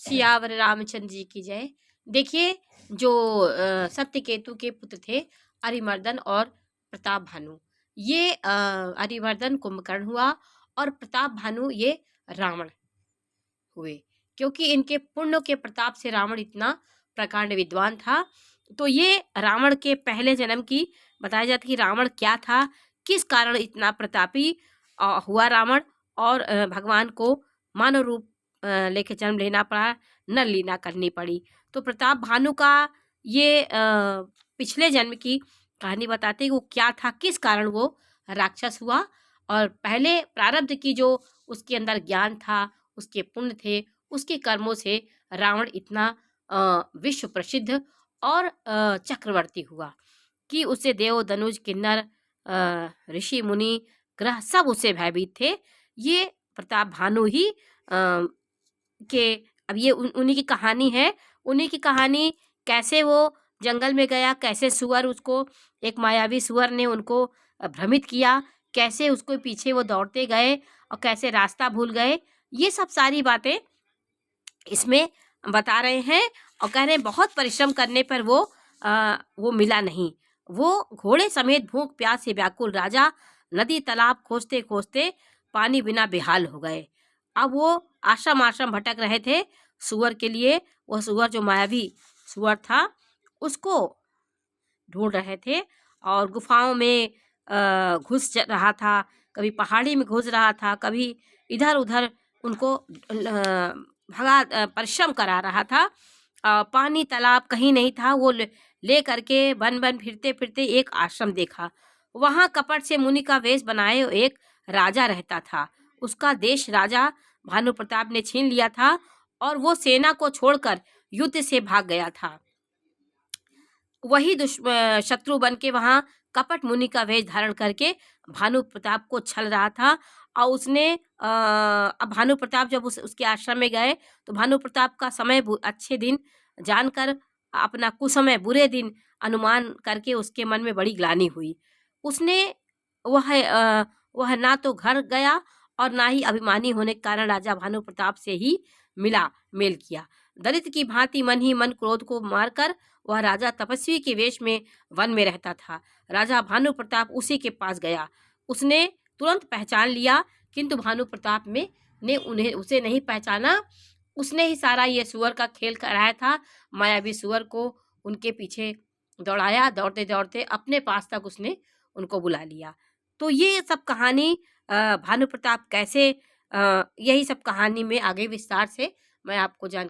सियावर रामचंद्र जी की जय। देखिए, जो सत्यकेतु के पुत्र थे अरिमर्दन और प्रताप भानु, ये अरिमर्दन कुंभकर्ण हुआ और प्रताप भानु ये रावण हुए। क्योंकि इनके पुण्य के प्रताप से रावण इतना प्रकांड विद्वान था। तो ये रावण के पहले जन्म की बताया जाता कि रावण क्या था, किस कारण इतना प्रतापी हुआ रावण, और भगवान को मानव रूप लेके जन्म लेना पड़ा, नर लीला करनी पड़ी। तो प्रताप भानु का ये पिछले जन्म की कहानी बताते हैं वो क्या था, किस कारण वो राक्षस हुआ, और पहले प्रारब्ध की जो उसके अंदर ज्ञान था, उसके पुण्य थे, उसके कर्मों से रावण इतना विश्व प्रसिद्ध और चक्रवर्ती हुआ कि उससे देव धनुष किन्नर ऋषि मुनि ग्रह सब उससे भयभीत थे। ये प्रताप भानु ही के अब ये उन्हीं की कहानी है। उन्हीं की कहानी कैसे वो जंगल में गया, कैसे सुअर उसको, एक मायावी सुअर ने उनको भ्रमित किया, कैसे उसको पीछे वो दौड़ते गए और कैसे रास्ता भूल गए, ये सब सारी बातें इसमें बता रहे हैं। और कह रहे हैं बहुत परिश्रम करने पर वो मिला नहीं। वो घोड़े समेत भूख प्यास से व्याकुल राजा नदी तालाब खोजते खोजते पानी बिना बेहाल हो गए। अब वो आश्रम आश्रम भटक रहे थे सुअर के लिए। वह सुअर जो मायावी सुअर था उसको ढूंढ रहे थे और गुफाओं में घुस रहा था, कभी पहाड़ी में घुस रहा था, कभी इधर उधर उनको भगा परिश्रम करा रहा था। पानी तालाब कहीं नहीं था। वो ले करके बन बन फिरते फिरते एक आश्रम देखा। वहाँ कपट से मुनि का वेश बनाए एक राजा रहता था। उसका देश राजा भानु प्रताप ने छीन लिया था और वो सेना को छोड़कर युद्ध से भाग गया था। वही शत्रु बन के वहाँ कपट मुनि का वेश धारण करके भानु प्रताप को छल रहा था। और उसने अब भानु प्रताप जब उसके आश्रम में गए तो भानु प्रताप का समय अच्छे दिन जानकर अपना कुसमय बुरे दिन अनुमान करके उसके मन में बड़ी ग्लानि हुई। उसने वह ना तो घर गया और ना ही अभिमानी होने के कारण राजा भानु प्रताप से ही मेल किया। दलित की भांति मन ही मन क्रोध को मारकर वह राजा तपस्वी के वेश में वन में रहता था। राजा भानु प्रताप उसी के पास गया। उसने तुरंत पहचान लिया, किंतु भानु प्रताप ने उसे नहीं पहचाना। उसने ही सारा ये सुअर का खेल कराया था। मायावी सुअर को उनके पीछे दौड़ाया, दौड़ते दौड़ते अपने पास तक उसने उनको बुला लिया। तो ये सब कहानी भानु प्रताप कैसे, यही सब कहानी में आगे विस्तार से मैं आपको